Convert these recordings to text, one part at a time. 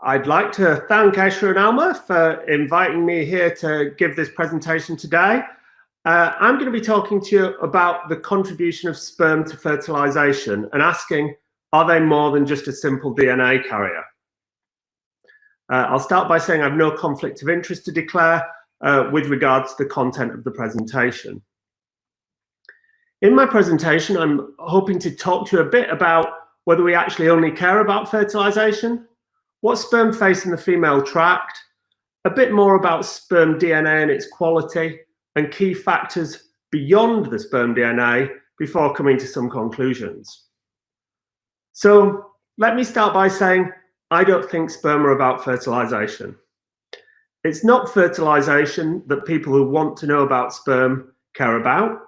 I'd like to thank Escher and Almer for inviting me here to give this presentation today. I'm going to be talking to you about the contribution of sperm to fertilization and asking, are they more than just a simple DNA carrier? I'll start by saying I have no conflict of interest to declare with regards to the content of the presentation. In my presentation, I'm hoping to talk to you a bit about whether we actually only care about fertilization, what sperm face in the female tract, a bit more about sperm DNA and its quality, and key factors beyond the sperm DNA before coming to some conclusions. So let me start by saying I don't think sperm are about fertilization. It's not fertilization that people who want to know about sperm care about.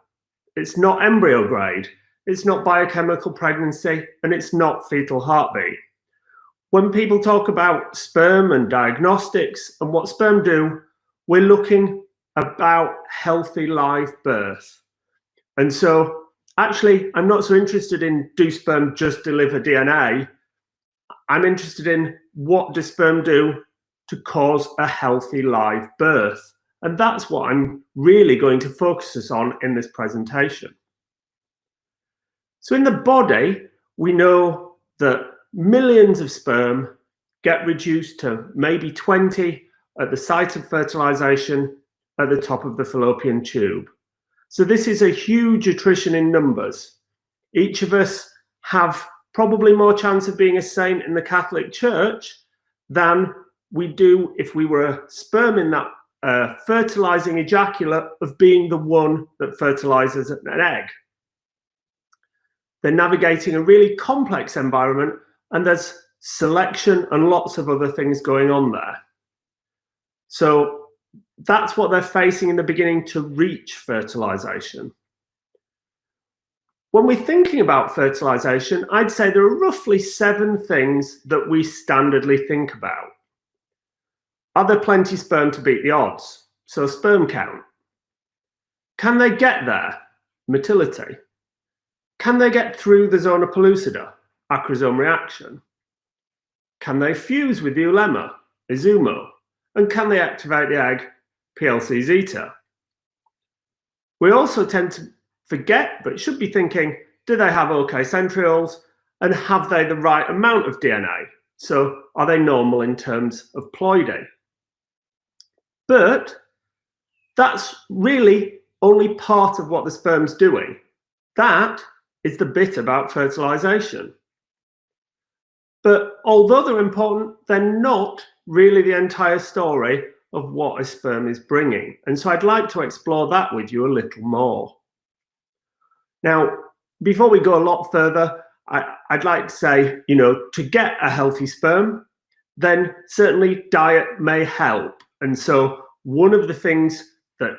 It's not embryo grade. It's not biochemical pregnancy, and it's not fetal heartbeat. When people talk about sperm and diagnostics and what sperm do, we're looking about healthy live birth. And so actually, I'm not so interested in do sperm just deliver DNA. I'm interested in what does sperm do to cause a healthy live birth. And that's what I'm really going to focus us on in this presentation. So in the body, we know that millions of sperm get reduced to maybe 20 at the site of fertilization at the top of the fallopian tube. So this is a huge attrition in numbers. Each of us have probably more chance of being a saint in the Catholic Church than we do if we were a sperm in that fertilizing ejaculate of being the one that fertilizes an egg. They're navigating a really complex environment, and there's selection and lots of other things going on there. So that's what they're facing in the beginning to reach fertilization. When we're thinking about fertilization, I'd say there are roughly 7 things that we standardly think about. Are there plenty sperm to beat the odds? So sperm count. Can they get there? Motility. Can they get through the zona pellucida? Acrosome reaction. Can they fuse with the ulemma? Izumo. And can they activate the egg? PLC zeta. We also tend to forget, but should be thinking, do they have OK centrioles? And have they the right amount of DNA? So are they normal in terms of ploidy? But that's really only part of what the sperm's doing. That is the bit about fertilization. But although they're important, they're not really the entire story of what a sperm is bringing. And so I'd like to explore that with you a little more. Now, before we go a lot further, I'd like to say, to get a healthy sperm, then certainly diet may help. And so one of the things that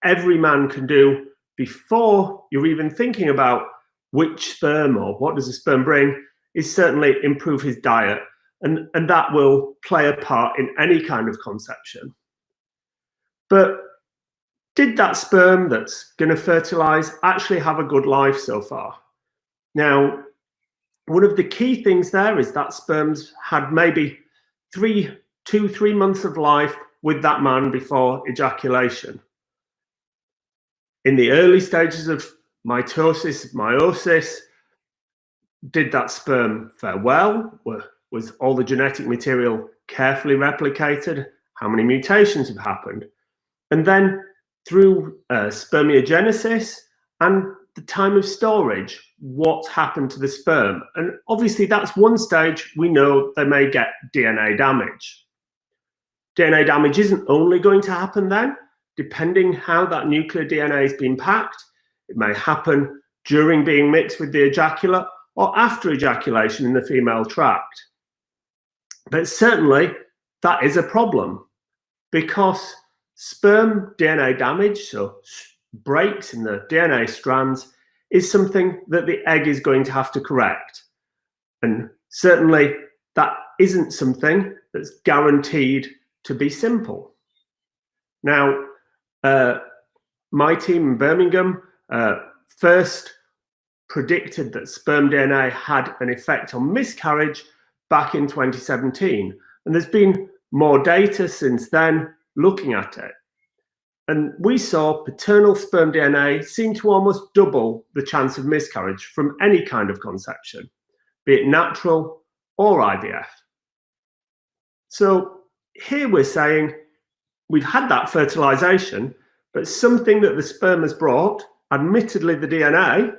every man can do before you're even thinking about which sperm or what does a sperm bring is certainly improve his diet. And that will play a part in any kind of conception. But did that sperm that's going to fertilize actually have a good life so far? Now, one of the key things there is that sperm's had maybe 2-3 months of life with that man before ejaculation. In the early stages of mitosis, meiosis, did that sperm fare well? Was all the genetic material carefully replicated? How many mutations have happened? And then through spermiogenesis and the time of storage, what happened to the sperm? And obviously that's one stage we know they may get DNA damage. DNA damage isn't only going to happen then, depending how that nuclear DNA is being packed. It may happen during being mixed with the ejaculate or after ejaculation in the female tract. But certainly that is a problem because sperm DNA damage, so breaks in the DNA strands, is something that the egg is going to have to correct. And certainly that isn't something that's guaranteed to be simple. Now, my team in Birmingham first predicted that sperm DNA had an effect on miscarriage back in 2017. And there's been more data since then looking at it. And we saw paternal sperm DNA seem to almost double the chance of miscarriage from any kind of conception, be it natural or IVF. So here we're saying we've had that fertilization, but something that the sperm has brought, admittedly the DNA,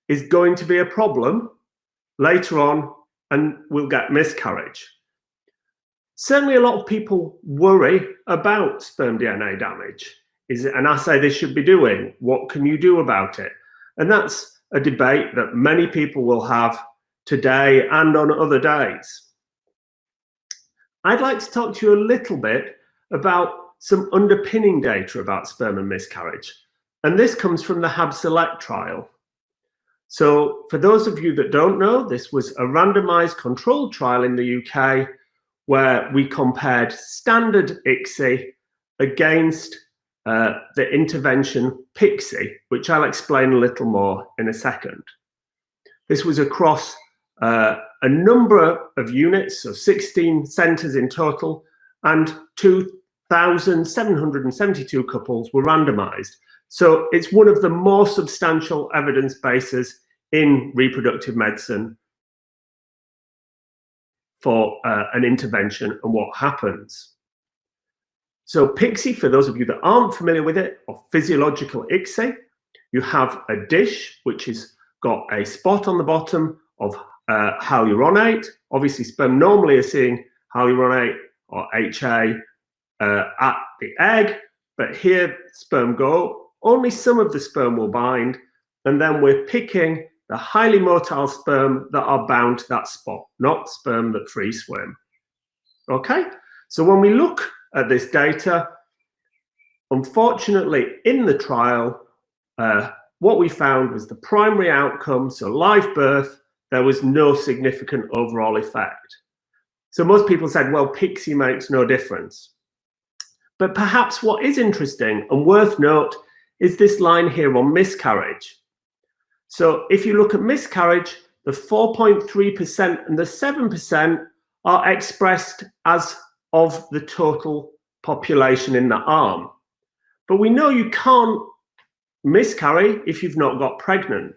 is going to be a problem later on and we'll get miscarriage. Certainly a lot of people worry about sperm DNA damage. Is it an assay they should be doing? What can you do about it? And that's a debate that many people will have today and on other days. I'd like to talk to you a little bit about some underpinning data about sperm and miscarriage. And this comes from the HAB-SELECT trial. So for those of you that don't know, this was a randomized controlled trial in the UK where we compared standard ICSI against the intervention PICSI, which I'll explain a little more in a second. This was across a number of units, so 16 centres in total, and 2,772 couples were randomised. So it's one of the more substantial evidence bases in reproductive medicine for an intervention and what happens. So PICSI, for those of you that aren't familiar with it, or physiological ICSI, you have a dish which has got a spot on the bottom of hyaluronate. Obviously, sperm normally are seeing hyaluronate or HA at the egg, but here sperm go. Only some of the sperm will bind, and then we're picking the highly motile sperm that are bound to that spot, not sperm that free swim. Okay, so when we look at this data, unfortunately in the trial, what we found was the primary outcome, so live birth, there was no significant overall effect. So most people said, well, PICSI makes no difference. But perhaps what is interesting and worth note is this line here on miscarriage. So if you look at miscarriage, the 4.3% and the 7% are expressed as of the total population in the arm. But we know you can't miscarry if you've not got pregnant.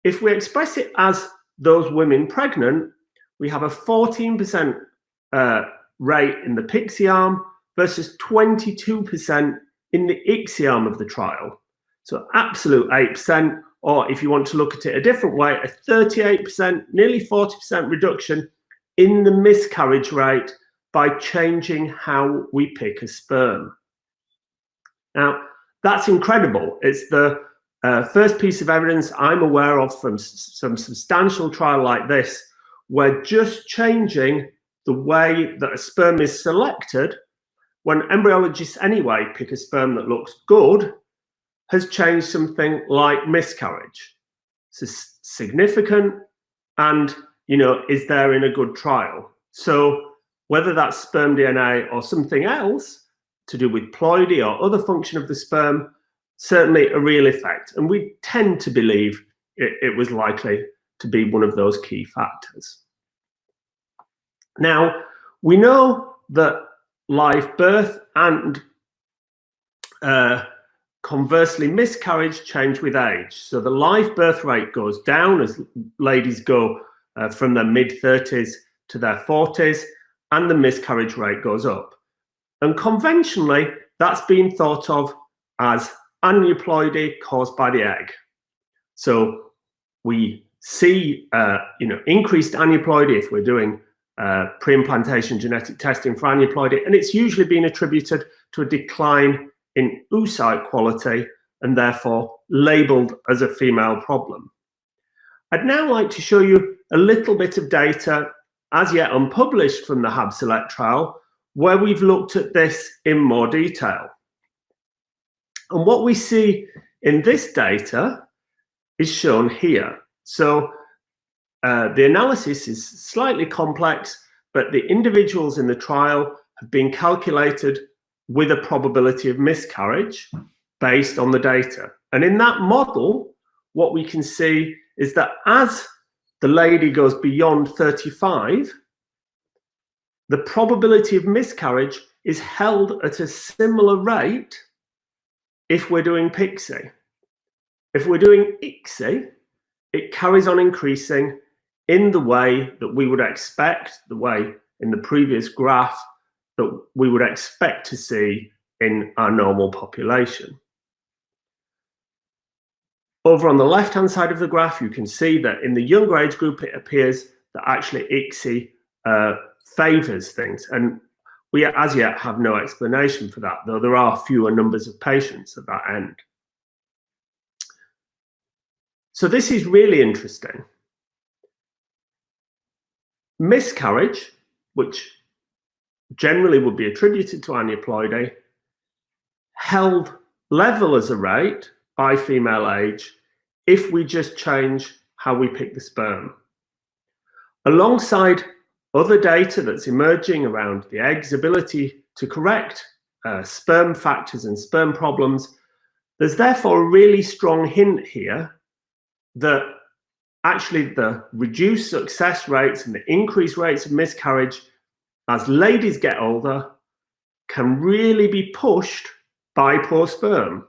If we express it as those women pregnant, we have a 14% rate in the PICSI arm versus 22% in the ICSI arm of the trial. So absolute 8%, or if you want to look at it a different way, a 38%, nearly 40% reduction in the miscarriage rate by changing how we pick a sperm. Now, that's incredible. It's the first piece of evidence I'm aware of from some substantial trial like this, where just changing the way that a sperm is selected, when embryologists anyway pick a sperm that looks good, has changed something like miscarriage. It's significant and, you know, is there in a good trial. So whether that's sperm DNA or something else to do with ploidy or other function of the sperm, certainly a real effect. And we tend to believe it was likely to be one of those key factors. Now, we know that live birth and conversely miscarriage change with age. So the live birth rate goes down as ladies go from their mid-30s to their 40s, and the miscarriage rate goes up. And conventionally, that's been thought of as aneuploidy caused by the egg. So we see increased aneuploidy if we're doing pre-implantation genetic testing for aneuploidy, and it's usually been attributed to a decline in oocyte quality and therefore labeled as a female problem. I'd now like to show you a little bit of data as yet unpublished from the HAB-SELECT trial, where we've looked at this in more detail. And what we see in this data is shown here. So the analysis is slightly complex, but the individuals in the trial have been calculated with a probability of miscarriage based on the data. And in that model, what we can see is that as the lady goes beyond 35, the probability of miscarriage is held at a similar rate if we're doing PIXI. If we're doing ICSI, it carries on increasing in the way that we would expect, the way in the previous graph that we would expect to see in our normal population. Over on the left-hand side of the graph, you can see that in the younger age group, it appears that actually ICSI favors things. And we as yet have no explanation for that, though there are fewer numbers of patients at that end. So this is really interesting. Miscarriage, which generally would be attributed to aneuploidy, held level as a rate by female age if we just change how we pick the sperm. Alongside other data that's emerging around the egg's ability to correct sperm factors and sperm problems, there's therefore a really strong hint here that actually the reduced success rates and the increased rates of miscarriage as ladies get older can really be pushed by poor sperm.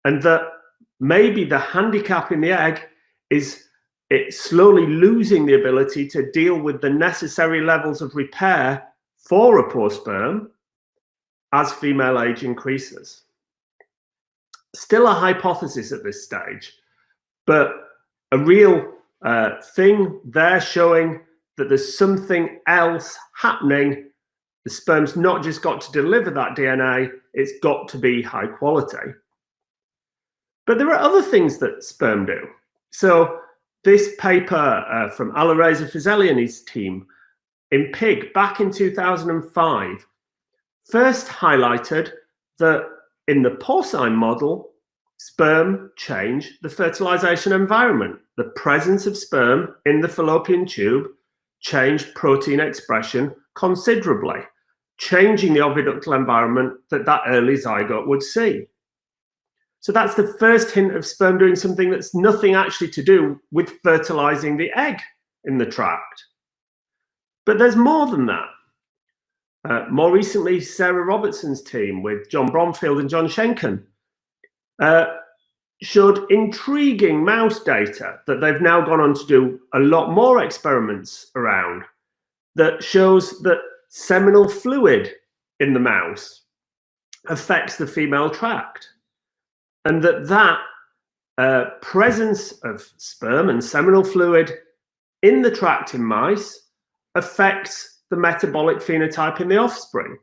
And that maybe the handicap in the egg is it's slowly losing the ability to deal with the necessary levels of repair for a poor sperm as female age increases. Still a hypothesis at this stage, but a real thing there showing that there's something else happening. The sperm's not just got to deliver that DNA, it's got to be high quality. But there are other things that sperm do. So this paper from Alireza Fazeli and his team in pig back in 2005 first highlighted that in the porcine model, sperm change the fertilization environment. The presence of sperm in the fallopian tube changed protein expression considerably, changing the oviductal environment that that early zygote would see. So that's the first hint of sperm doing something that's nothing actually to do with fertilizing the egg in the tract. But there's more than that. More recently, Sarah Robertson's team with John Bromfield and John Schenken showed intriguing mouse data that they've now gone on to do a lot more experiments around that shows that seminal fluid in the mouse affects the female tract, and that presence of sperm and seminal fluid in the tract in mice affects the metabolic phenotype in the offspring.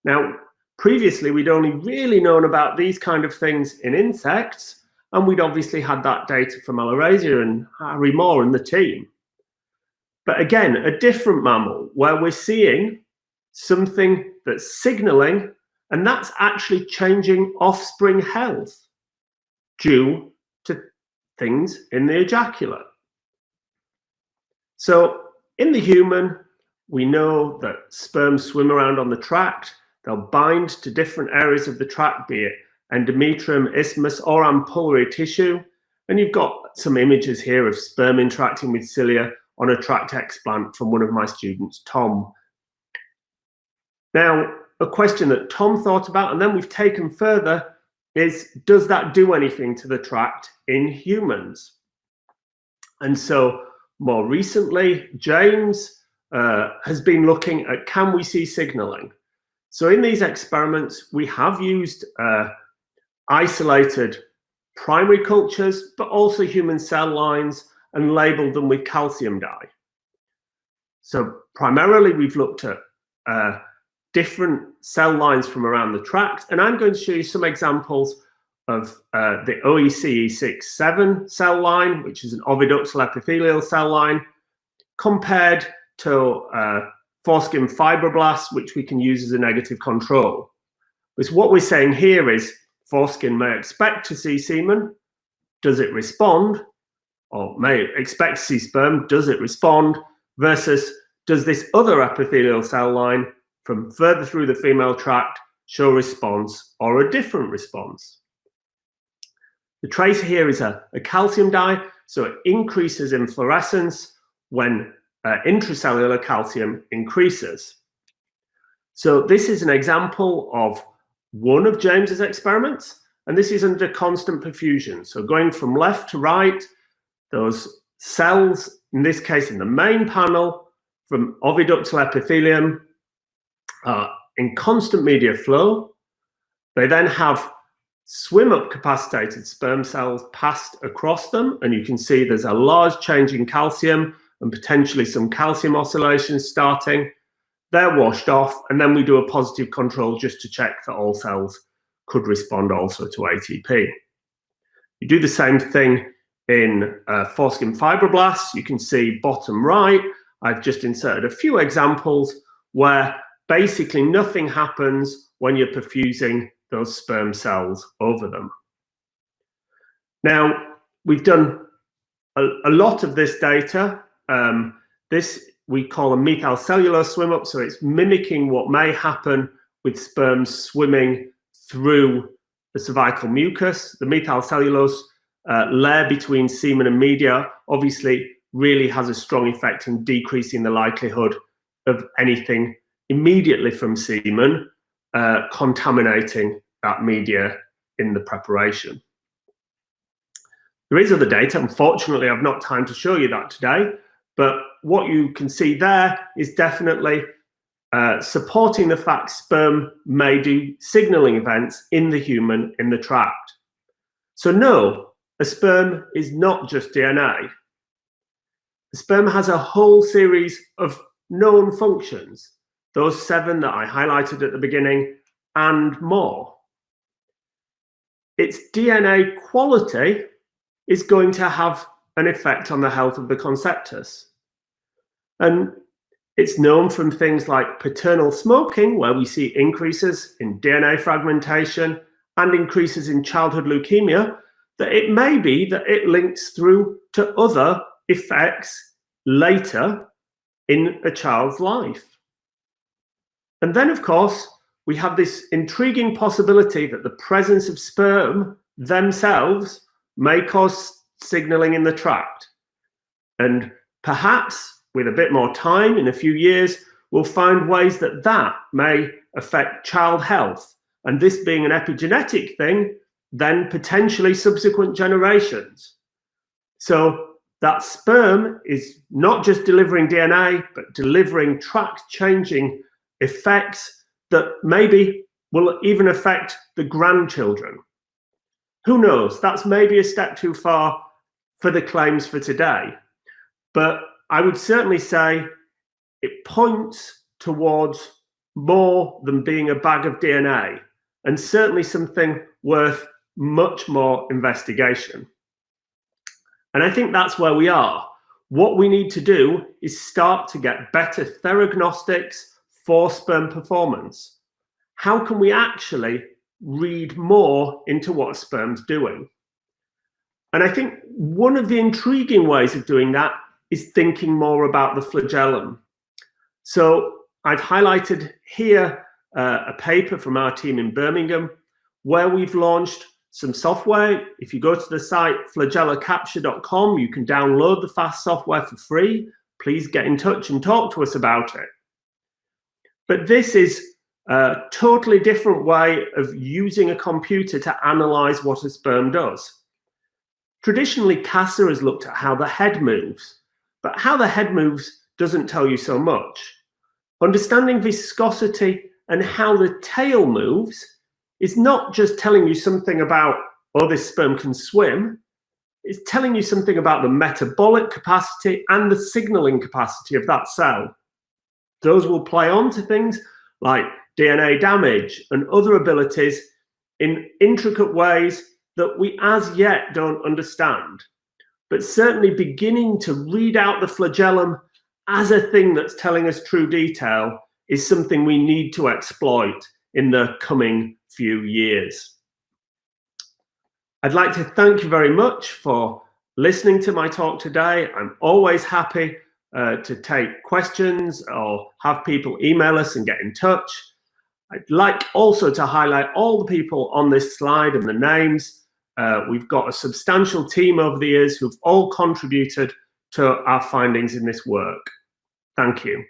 Now, previously, we'd only really known about these kind of things in insects, and we'd obviously had that data from Alireza and Harry Moore and the team. But again, a different mammal where we're seeing something that's signaling, and that's actually changing offspring health due to things in the ejaculate. So in the human, we know that sperm swim around on the tract. They'll bind to different areas of the tract, be it endometrium, isthmus, or ampullary tissue. And you've got some images here of sperm interacting with cilia on a tract explant from one of my students, Tom. Now, a question that Tom thought about, and then we've taken further, is does that do anything to the tract in humans? And so more recently, James has been looking at, can we see signaling? So in these experiments, we have used isolated primary cultures, but also human cell lines, and labeled them with calcium dye. So primarily, we've looked at different cell lines from around the tract, and I'm going to show you some examples of the OECE67 cell line, which is an oviductal epithelial cell line, compared to foreskin fibroblasts, which we can use as a negative control. Because what we're saying here is foreskin may expect to see semen, does it respond? Or may expect to see sperm, does it respond? Versus, does this other epithelial cell line from further through the female tract show response or a different response? The tracer here is a calcium dye, so it increases in fluorescence when intracellular calcium increases. So this is an example of one of James's experiments, and this is under constant perfusion. So going from left to right, those cells, in this case in the main panel, from oviductal epithelium, in constant media flow. They then have swim-up capacitated sperm cells passed across them, and you can see there's a large change in calcium and potentially some calcium oscillations starting. They're washed off, and then we do a positive control just to check that all cells could respond also to ATP. You do the same thing in foreskin fibroblasts. You can see bottom right, I've just inserted a few examples where basically nothing happens when you're perfusing those sperm cells over them. Now, we've done a lot of this data. This we call a methylcellulose swim up, so it's mimicking what may happen with sperm swimming through the cervical mucus. The methylcellulose layer between semen and media obviously really has a strong effect in decreasing the likelihood of anything immediately from semen contaminating that media in the preparation. There is other data. Unfortunately, I've not time to show you that today, but what you can see there is definitely supporting the fact sperm may do signaling events in the human in the tract. So no, a sperm is not just DNA. The sperm has a whole series of known functions, those 7 that I highlighted at the beginning, and more. Its DNA quality is going to have an effect on the health of the conceptus. And it's known from things like paternal smoking, where we see increases in DNA fragmentation and increases in childhood leukemia, that it may be that it links through to other effects later in a child's life. And then, of course, we have this intriguing possibility that the presence of sperm themselves may cause signaling in the tract. And perhaps with a bit more time, in a few years, we'll find ways that that may affect child health. And this being an epigenetic thing, then potentially subsequent generations. So that sperm is not just delivering DNA, but delivering tract-changing effects that maybe will even affect the grandchildren. Who knows? That's maybe a step too far for the claims for today. But I would certainly say it points towards more than being a bag of DNA, and certainly something worth much more investigation. And I think that's where we are. What we need to do is start to get better theragnostics for sperm performance. How can we actually read more into what a sperm's doing? And I think one of the intriguing ways of doing that is thinking more about the flagellum. So I've highlighted here a paper from our team in Birmingham where we've launched some software. If you go to the site flagellacapture.com, you can download the FAST software for free. Please get in touch and talk to us about it. But this is a totally different way of using a computer to analyze what a sperm does. Traditionally, CACCER has looked at how the head moves, but how the head moves doesn't tell you so much. Understanding viscosity and how the tail moves is not just telling you something about, oh, this sperm can swim. It's telling you something about the metabolic capacity and the signaling capacity of that cell. Those will play on to things like DNA damage and other abilities in intricate ways that we as yet don't understand. But certainly beginning to read out the flagellum as a thing that's telling us true detail is something we need to exploit in the coming few years. I'd like to thank you very much for listening to my talk today. I'm always happy to take questions or have people email us and get in touch. I'd like also to highlight all the people on this slide and the names. We've got a substantial team over the years who've all contributed to our findings in this work. Thank you.